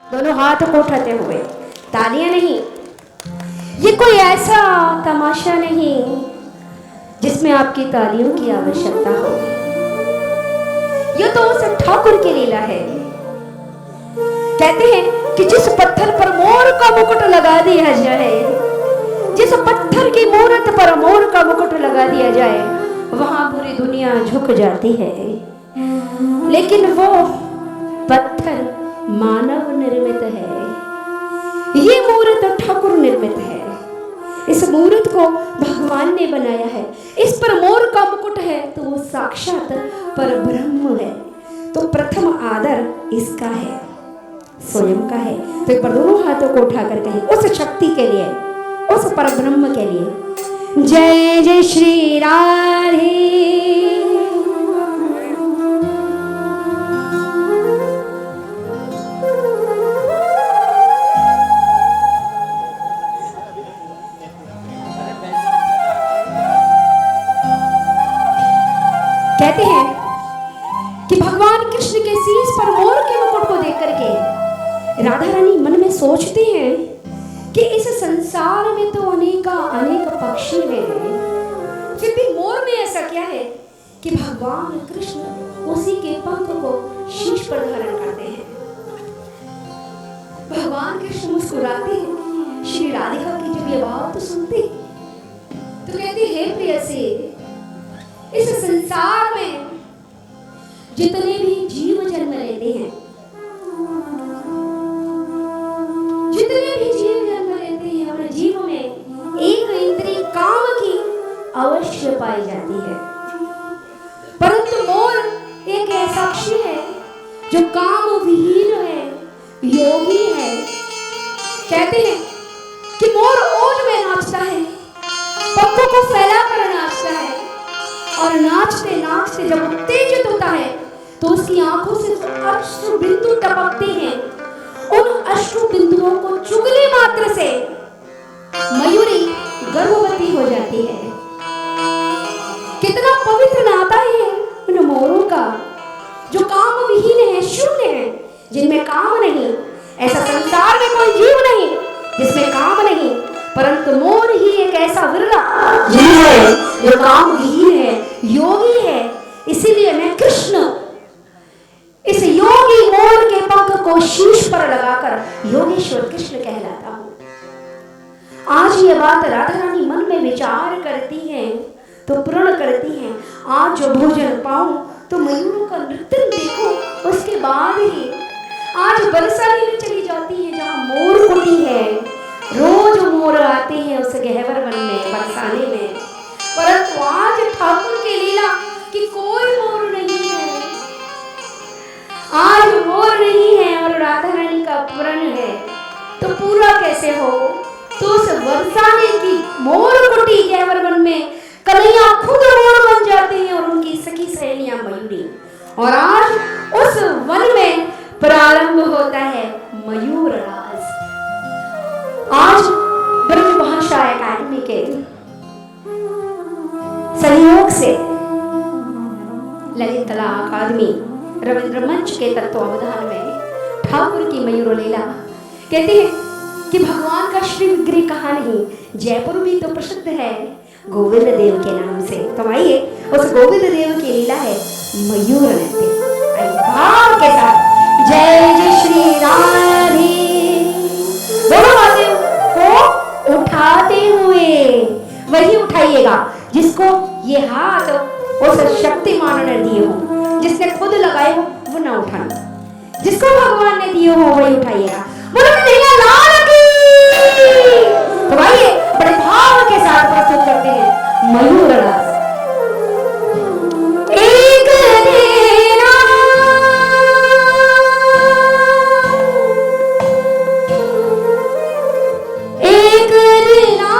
दोनों हाथ को उठाते हुए, तालियां नहीं, ये कोई ऐसा तमाशा नहीं जिसमें आपकी तालियों की आवश्यकता हो। यह तो उस ठाकुर की लीला है। कहते हैं कि जिस पत्थर पर मोर का मुकुट लगा दिया जाए, जिस पत्थर की मूरत पर मोर का मुकुट लगा दिया जाए, वहां पूरी दुनिया झुक जाती है। लेकिन वो पत्थर मानव निर्मित है, ये मूर्त ठाकुर निर्मित है। इस मूर्त को भगवान ने बनाया है। इस पर मोर का मुकुट है तो वो साक्षात पर ब्रह्म है। तो प्रथम आदर इसका है, स्वयं का है। तो एक बार दोनों हाथों को उठाकर कहें उस शक्ति के लिए, उस पर ब्रह्म के लिए, जय जय श्री राधे। कहते हैं कि भगवान कृष्ण के शीश पर मोर के मुकुट को देख करके राधा रानी मन में सोचती हैं कि इस संसार में तो अनेक पक्षी हैं, फिर भी मोर में ऐसा क्या है कि भगवान कृष्ण उसी के पंख को शीश पर धारण करते हैं। भगवान कृष्ण मुस्कुराते हैं। श्री राधिका की जब ये बात सुनती तो कहती, हे प्रियसी, इस संसार में जितने भी जीव जन्म लेते हैं, जितने भी जीव जन्म लेते हैं, और जीव में एक इंद्रिय काम की अवश्य पाई जाती है, परंतु मोर एक ऐसा पक्षी है जो काम विहीन है, योगी है। कहते हैं कि मोर ओज में नाचता है, पंखों को फैलाकर नाचता है, और नाचते नाचते जब उत्तेजित होता है तो उसकी आंखों से अश्रु बिंदु टपकते हैं। उन अश्रु बिंदुओं को चुगली मात्र से मयूरी गर्भवती हो जाती है। कितना पवित्र नाता है उन मोरों का, जो काम विहीन है, शून्य है, जिनमें काम नहीं। ऐसा संसार में कोई जीव नहीं जिसमें काम नहीं, परंतु मोर ही एक ऐसा विरला जीव है जो काम विहीन है, योगी है। इसीलिए मैं कृष्ण इस योगी मोर के पंख को शीश पर लगाकर योगेश्वर कृष्ण कहलाता हूं। आज ये बात राधा रानी मन में विचार करती हैं तो प्रण करती हैं, आज जो भोजन पाऊं तो मयूरों का नृत्य देखो, उसके बाद ही आज बरसाने में चली जाती है जहां मोर कुटी है। रोज मोर आते हैं उस गहवर वन में, बरसाने में, परंतु आज ठाकुर की लीला कि कोई मोर नहीं है। आज मोर नहीं है और राधा रानी का प्रण है, तो पूरा कैसे हो? तो उस बरसाने की मोर कुटी गहवर वन में कन्हैया खुद मोर बन जाते हैं और उनकी सखी सहेलियां मयूरी। और आज उस वन में प्रारंभ होता है मयूर राज। आज ब्रजभाषा अकादमी के सहयोग से ललित कला अकादमी रविंद्र मंच के तत्वावधान में ठाकुर की मयूर लीला, कहते हैं कि भगवान का श्री विग्रह कहाँ नहीं, जयपुर भी तो प्रसिद्ध है गोविंद देव के नाम से। तो आइए उस गोविंद देव की लीला है मयूर नृत्य। आइए भाव के साथ जय जय श्री राधे। दोनों हाथों को उठाते हुए वही उठाइएगा जिसको ये हाथ उस शक्तिमान ने दिए हो, जिसने खुद लगाए हो वो ना उठाना, जिसको भगवान ने दिए हो वही उठाइएगा। बोलो कन्हैया लाल की। तो आइए बड़े भाव के साथ प्रस्तुत करते हैं मयूर रास। एक देना एक देना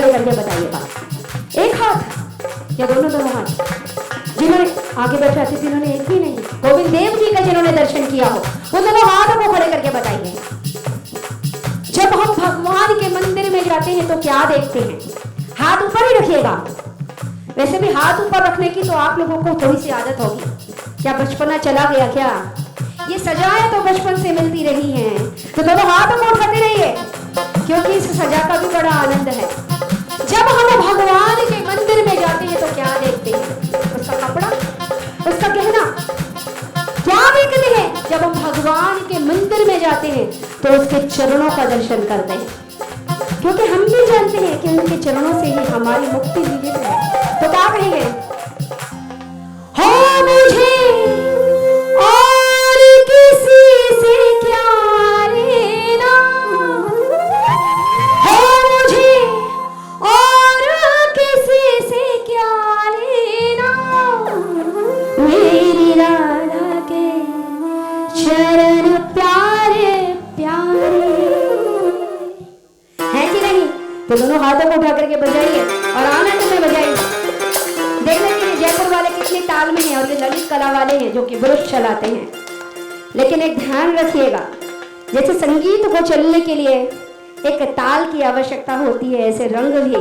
खड़े करके बताइए बात। एक हाथ या दोनों हाथ? जिन्होंने आगे बैठे थे जिन्होंने एक ही नहीं, गोविंद देव जी का जिन्होंने दर्शन किया हो वो दोनों हाथों को खड़े करके बताइए। जब हम भगवान के मंदिर में जाते हैं तो क्या देखते हैं? हाथ ऊपर ही रखिएगा। वैसे भी हाथ ऊपर रखने की तो आप लोगों को थोड़ी सी आदत होगी। क्या बचपना चला गया क्या? ये सजाएं तो बचपन से मिलती रही हैं, तो दोनों हाथों को उठाते रहिए, क्योंकि इस सजा का भी बड़ा आनंद है। जब हम भगवान के मंदिर में जाते हैं तो क्या देखते हैं? उसका कपड़ा, उसका गहना। क्या देखते हैं? जब हम भगवान के मंदिर में जाते हैं तो उसके चरणों का दर्शन करते हैं, क्योंकि हम भी जानते हैं कि उनके चरणों से ही हमारी मुक्ति निहित है। तो क्या कहेंगे? हो मुझे और किसी से क्या लेना, हो मुझे और किसी से क्या लेना, मेरी राधा के चरण प्यारे प्यारे। है कि नहीं? तो दोनों हाथों को उठा करके बजाइए और आनंद में बजाइए। देख लेते हैं जयपुर वाले कितने ताल में हैं और ये ललित कला वाले हैं जो कि ब्रश चलाते हैं। लेकिन एक ध्यान रखिएगा, जैसे संगीत को चलने के लिए एक ताल की आवश्यकता होती है, ऐसे रंग भी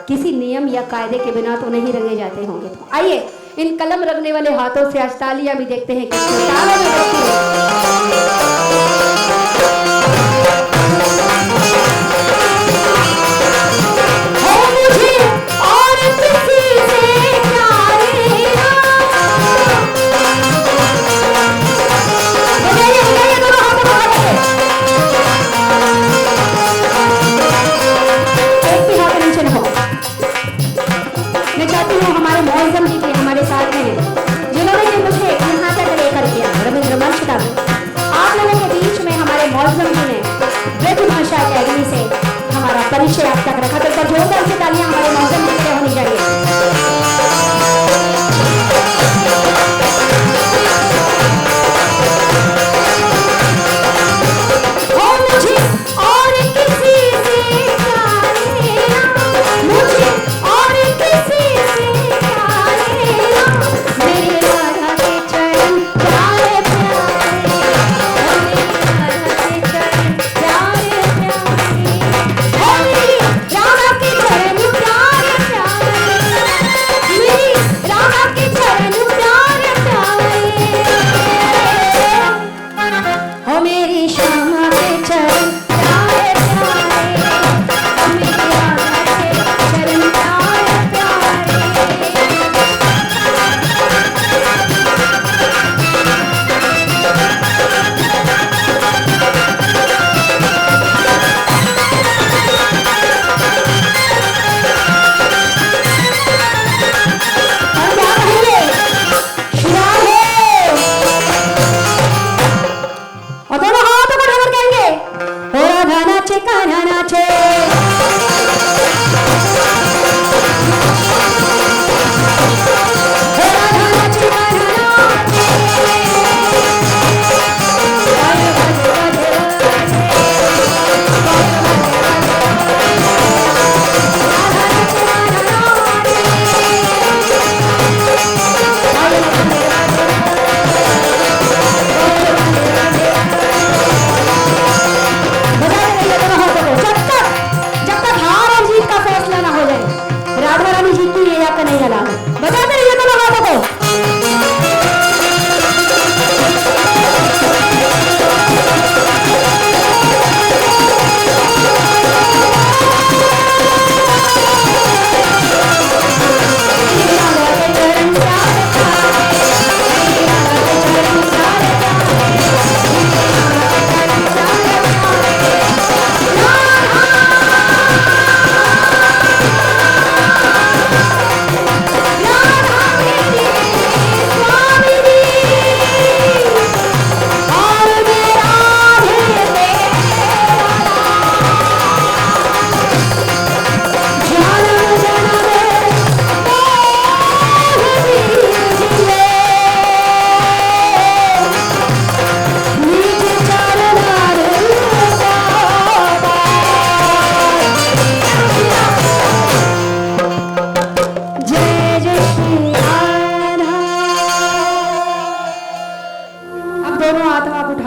किसी नियम या कायदे के बिना तो नहीं रंगे जाते होंगे। तो आइए इन कलम रंगने वाले हाथों से आज तालियां भी देखते हैं कितने तालों में बजती है। आप लोगों के बीच में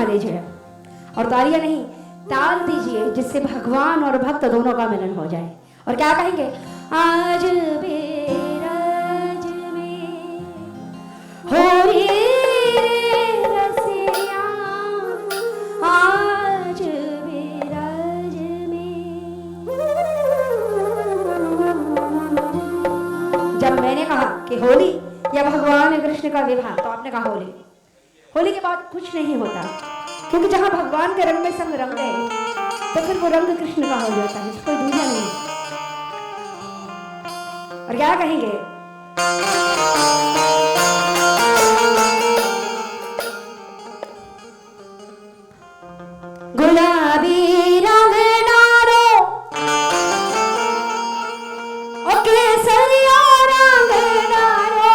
उठा लीजिए और तालियां नहीं ताल दीजिए, जिससे भगवान और भक्त दोनों का मिलन हो जाए। और क्या कहेंगे? आज बेराज में होरी रसिया, आज बेराज में। जब मैंने कहा कि होली या भगवान कृष्ण का विवाह, तो आपने कहा होली। होली के बाद कुछ नहीं होता, क्योंकि जहां भगवान के रंग में संग रंग गए तो फिर वो रंग कृष्ण का हो जाता है, कोई दूसरा नहीं। और क्या कहेंगे? गुलाबी रंग नारो और केसरिया रंग नारो,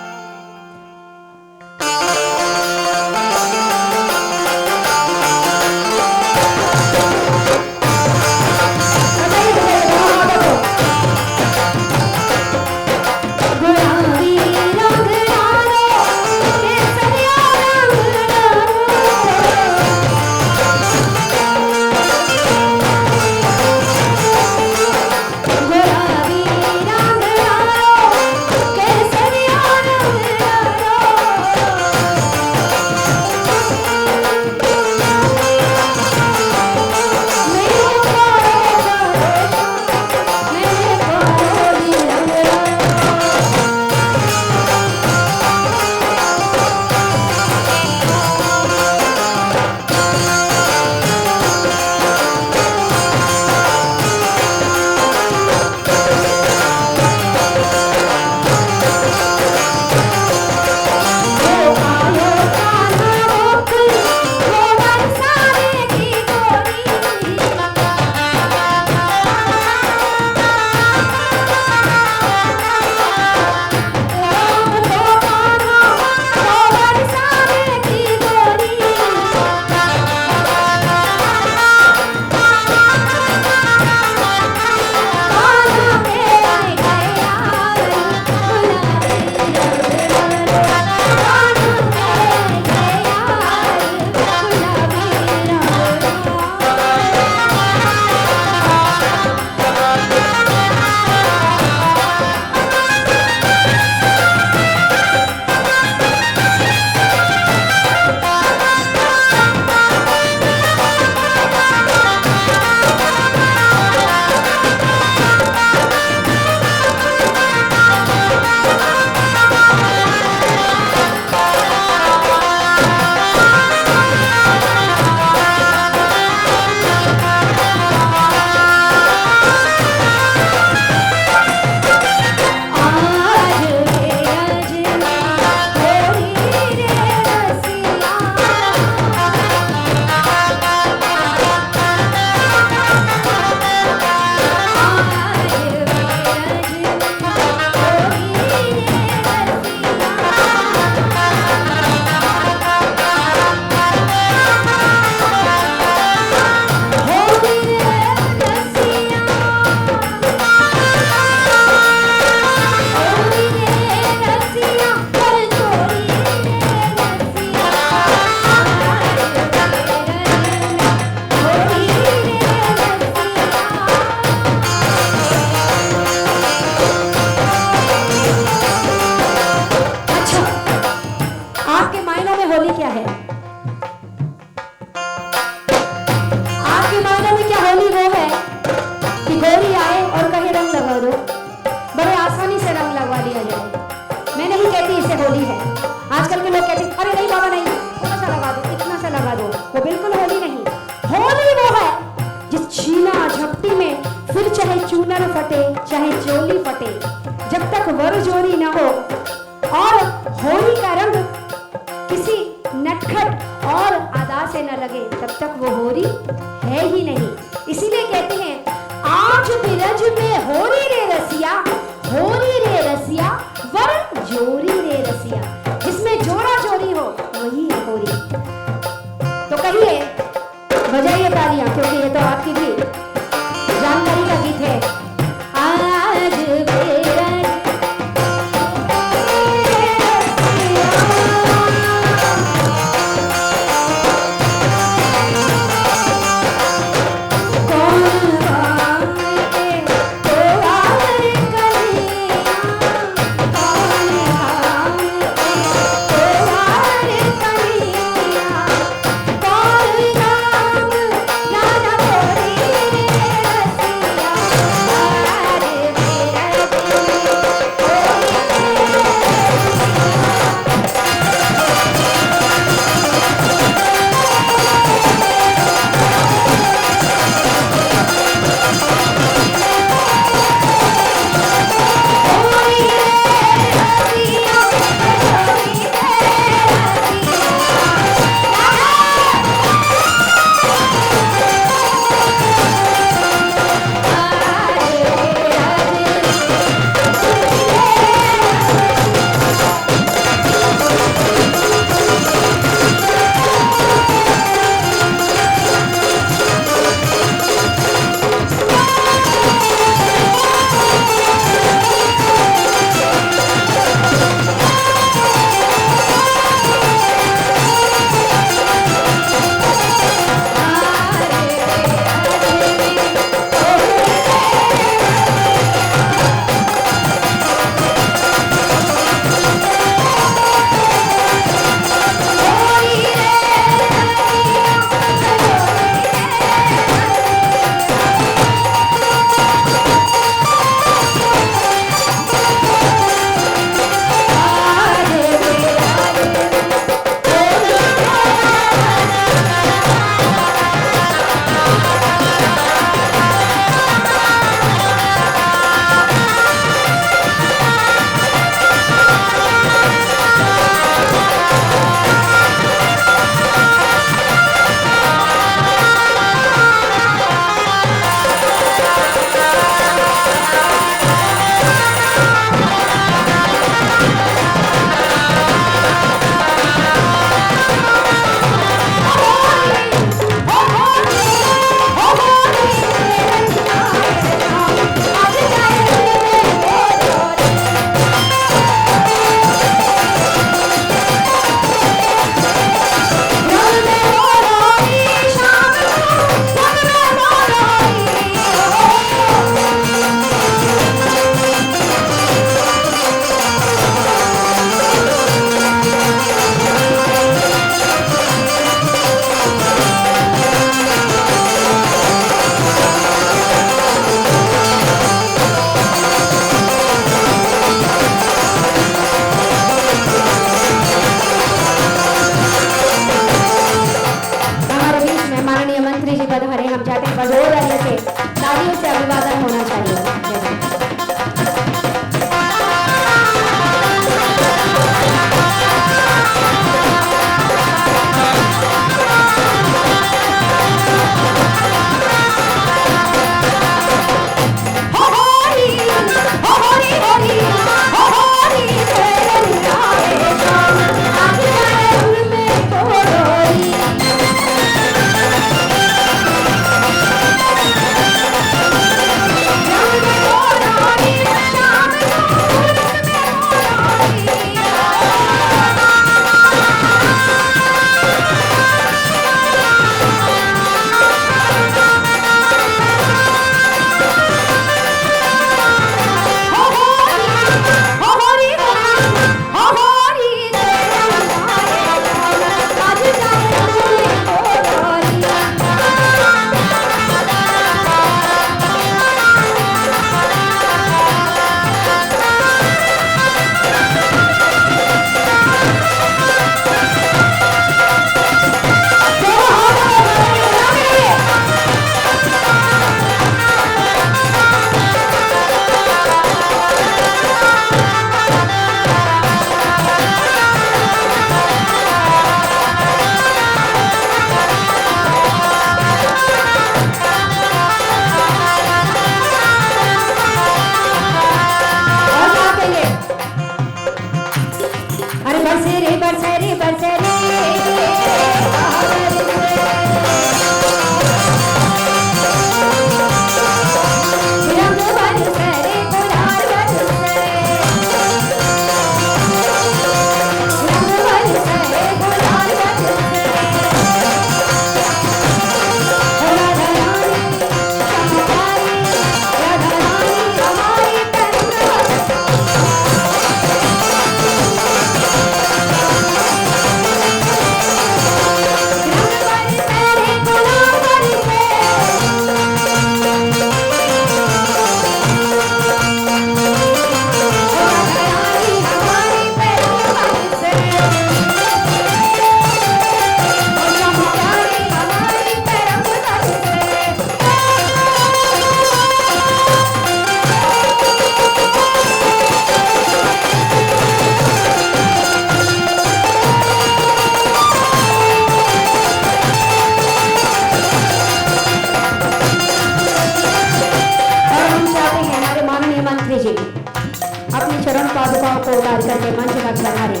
को उतार करके मंच तक पधारे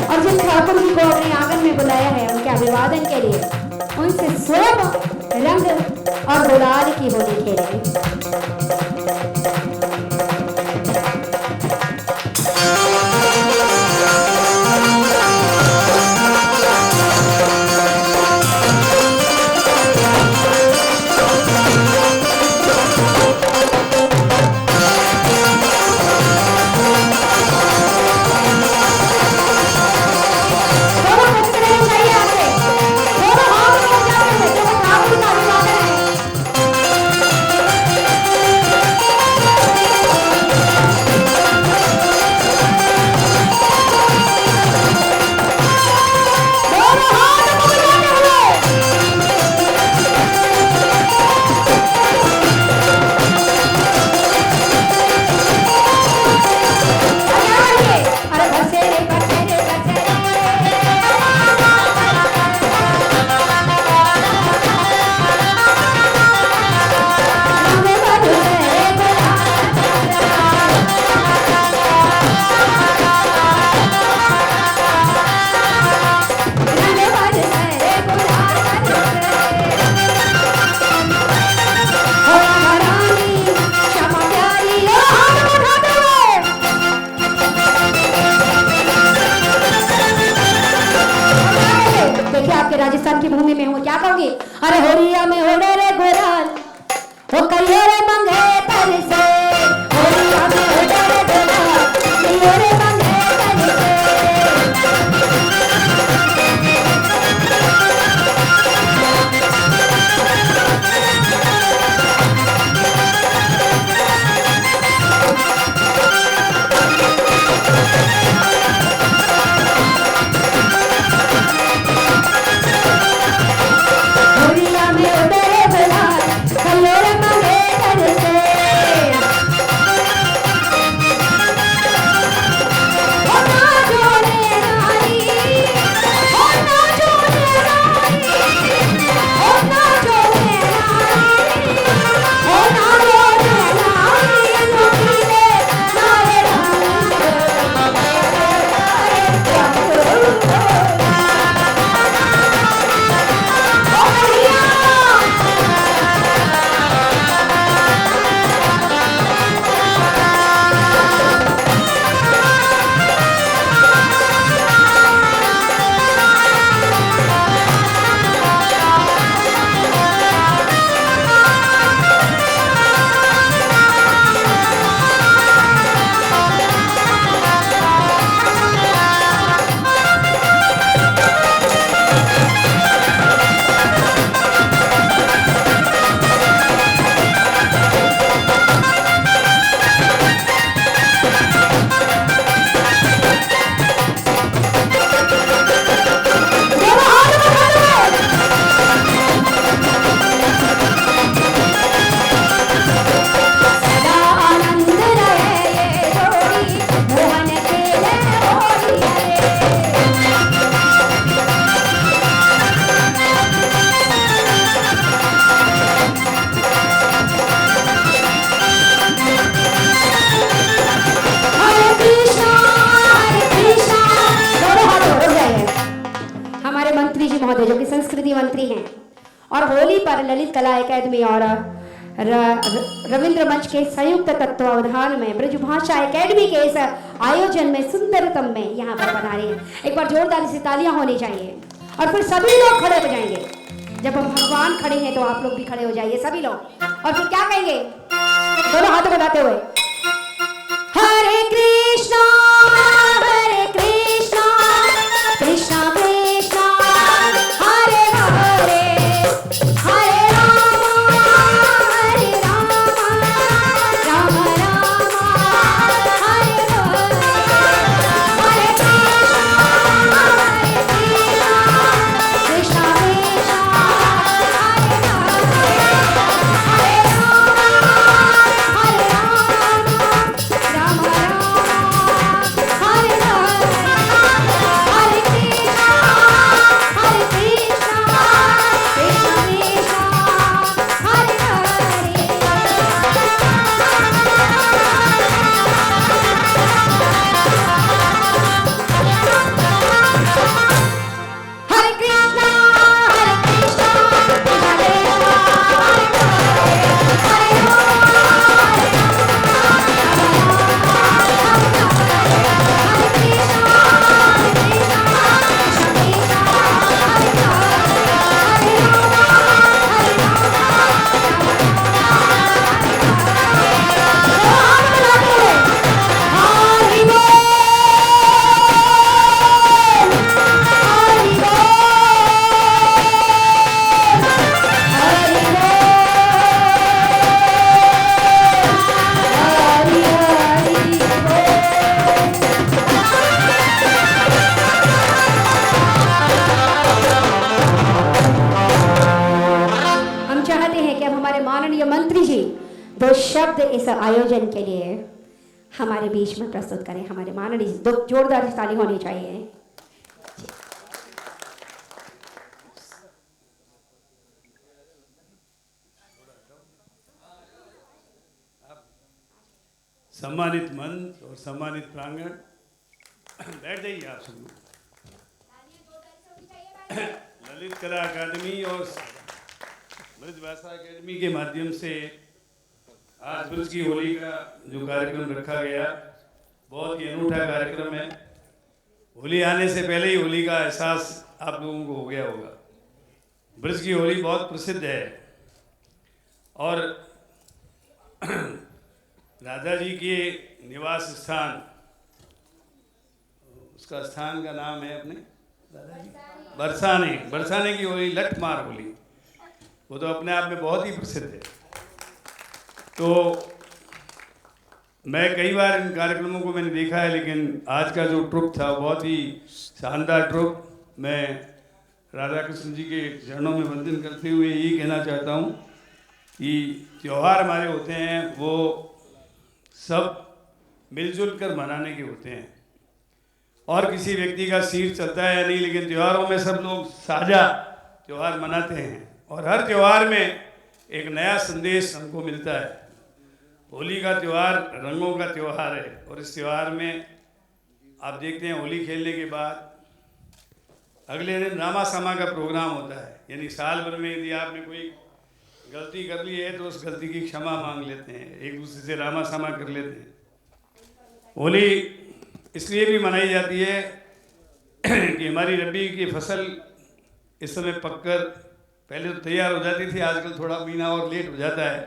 और जिन ठाकुर जी को अपने आंगन में बुलाया है उनके अभिवादन के लिए उनसे स्वयं रंग और गुलाल की होली खेले। राजस्थान की भूमि में हूँ क्या कहूंगी, अरे होलिया में ओढ़े रे गोराल वो कहियो रे मंगे तर से, होलिया में ओढ़े रे गोराल कहियो रे मंगे तर से। जो कि संस्कृति मंत्री हैं और होली पर ललित कला एकेडमी और रविंद्र मंच के संयुक्त तत्वावधान में ब्रजभाषा एकेडमी के इस आयोजन में सुंदरतम में यहाँ पर पधारे हैं। एक बार जोरदार से तालियां होनी चाहिए और फिर सभी लोग खड़े हो जाएंगे। जब हम भगवान खड़े हैं तो आप लोग भी खड़े हो जाइए सभी लोग और फिर क्या कहेंगे दोनों हाथ बढ़ाते हुए, हरे कृष्णा कृष्णा कृष्णा हरे हरे हरे राम राम राम हरे हरे कृष्णा कृष्णा दो शब्द इस आयोजन के लिए हमारे बीच में प्रस्तुत करें। हमारे माननीय दो जोरदार ताली होनी चाहिए। सम्मानित मंच और सम्मानित प्रांगण, बैठ जाइए आप सब। ललित कला अकादमी और ब्रज भाषा अकादमी के माध्यम से आज ब्रज की होली का जो कार्यक्रम रखा गया, बहुत ही अनूठा कार्यक्रम है। होली आने से पहले ही होली का एहसास आप लोगों को हो गया होगा। ब्रज की होली बहुत प्रसिद्ध है और राधा जी के निवास स्थान, उसका स्थान का नाम है अपने बरसाने। बरसाने की होली लठमार होली, वो तो अपने आप में बहुत ही प्रसिद्ध है। तो मैं कई बार इन कार्यक्रमों को मैंने देखा है, लेकिन आज का जो ट्रुप था बहुत ही शानदार ट्रुप। मैं राधा कृष्ण जी के चरणों में वंदन करते हुए यही कहना चाहता हूँ कि त्यौहार हमारे होते हैं वो सब मिलजुल कर मनाने के होते हैं, और किसी व्यक्ति का सिर चलता है या नहीं, लेकिन त्योहारों में सब लोग साझा त्यौहार मनाते हैं और हर त्यौहार में एक नया संदेश हमको मिलता है। होली का त्यौहार रंगों का त्यौहार है और इस त्यौहार में आप देखते हैं होली खेलने के बाद अगले दिन रामा सामा का प्रोग्राम होता है। यानी साल भर में यदि आपने कोई गलती कर ली है तो उस गलती की क्षमा मांग लेते हैं, एक दूसरे से रामा सामा कर लेते हैं। होली इसलिए भी मनाई जाती है कि हमारी रबी की फसल इस समय पककर पहले तो तैयार हो जाती थी, आजकल थोड़ा महीना और लेट हो जाता है।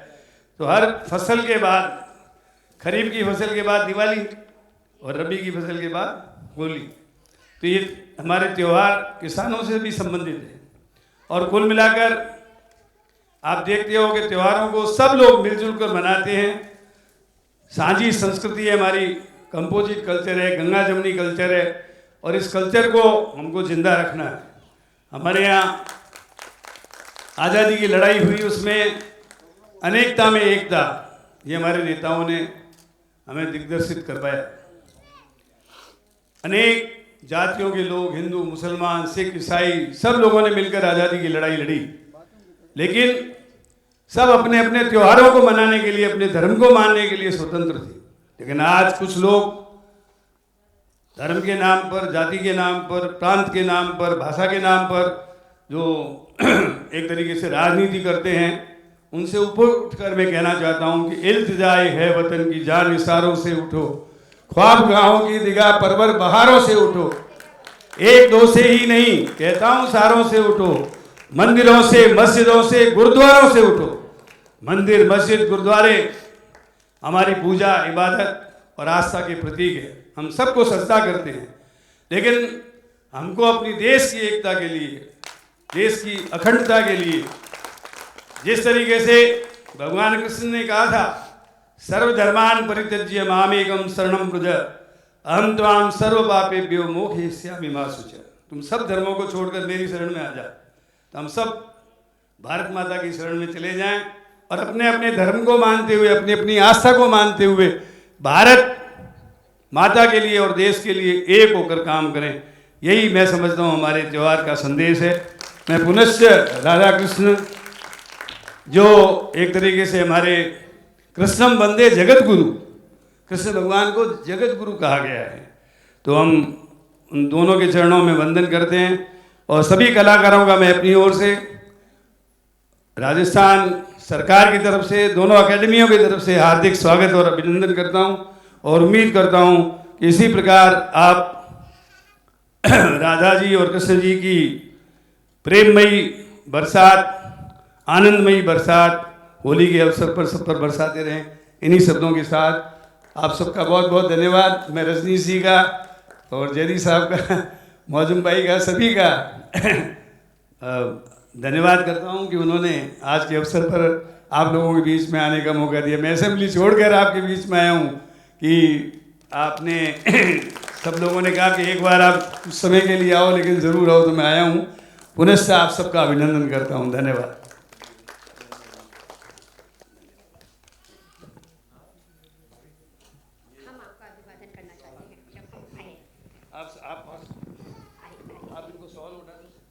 तो हर फसल के बाद, खरीफ की फसल के बाद दिवाली और रबी की फसल के बाद होली। तो ये हमारे त्यौहार किसानों से भी संबंधित है और कुल मिलाकर आप देखते हो कि त्योहारों को सब लोग मिलजुल कर मनाते हैं। साझी संस्कृति है हमारी, कंपोजिट कल्चर है, गंगा जमुनी कल्चर है और इस कल्चर को हमको जिंदा रखना है। हमारे यहाँ आज़ादी की लड़ाई हुई, उसमें अनेकता में एकता, ये हमारे नेताओं ने हमें दिग्दर्शित करवाया। अनेक जातियों के लोग, हिंदू, मुसलमान, सिख, ईसाई, सब लोगों ने मिलकर आज़ादी की लड़ाई लड़ी, लेकिन सब अपने अपने त्योहारों को मनाने के लिए, अपने धर्म को मानने के लिए स्वतंत्र थे। लेकिन आज कुछ लोग धर्म के नाम पर, जाति के नाम पर, प्रांत के नाम पर, भाषा के नाम पर जो एक तरीके से राजनीति करते हैं, उनसे ऊपर उठकर मैं कहना चाहता हूं कि इल्तिजाए है वतन की जान इशारों से उठो, ख्वाब गाहों की दिगाह परवर बहारों से उठो, एक दो से ही नहीं कहता हूं सारों से उठो, मंदिरों से, मस्जिदों से, गुरुद्वारों से उठो। मंदिर, मस्जिद, गुरुद्वारे हमारी पूजा, इबादत और आस्था के प्रतीक है। हम सबको सजदा करते हैं, लेकिन हमको अपनी देश की एकता के लिए, देश की अखंडता के लिए, जिस तरीके से भगवान कृष्ण ने कहा था, सर्वधर्मान परित्यज्य मामेकम शरणं व्रज अहम त्वां सर्व पापेभ्यो मोक्षयिष्यामि मा शुचः। तुम सब धर्मों को छोड़कर मेरी शरण में आ जाओ। तो हम सब भारत माता की शरण में चले जाएं और अपने अपने धर्म को मानते हुए, अपनी अपनी आस्था को मानते हुए भारत माता के लिए और देश के लिए एक होकर काम करें। यही मैं समझता हूँ हमारे त्यौहार का संदेश है। मैं पुनश्च राधा कृष्ण, जो एक तरीके से हमारे कृष्णम वंदे जगत गुरु, कृष्ण भगवान को जगत गुरु कहा गया है, तो हम उन दोनों के चरणों में वंदन करते हैं और सभी कलाकारों का मैं अपनी ओर से, राजस्थान सरकार की तरफ से, दोनों अकेडमियों की तरफ से हार्दिक स्वागत और अभिनंदन करता हूं और उम्मीद करता हूं कि इसी प्रकार आप राधा जी और कृष्ण जी की प्रेममयी बरसात, आनंदमयी बरसात होली के अवसर पर सब पर बरसाते रहें। इन्हीं शब्दों के साथ आप सबका बहुत बहुत धन्यवाद। मैं रजनीश जी का और जयदी साहब का, मौजूम भाई का, सभी का धन्यवाद करता हूं कि उन्होंने आज के अवसर पर आप लोगों के बीच में आने का मौका दिया। मैं असेंबली छोड़कर आपके बीच में आया हूं कि आपने सब लोगों ने कहा कि एक बार आप कुछ समय के लिए आओ, लेकिन ज़रूर आओ, तो मैं आया हूं। पुनः आप सबका अभिनंदन करता हूं। धन्यवाद। आप इनको सॉल्व उठा दो।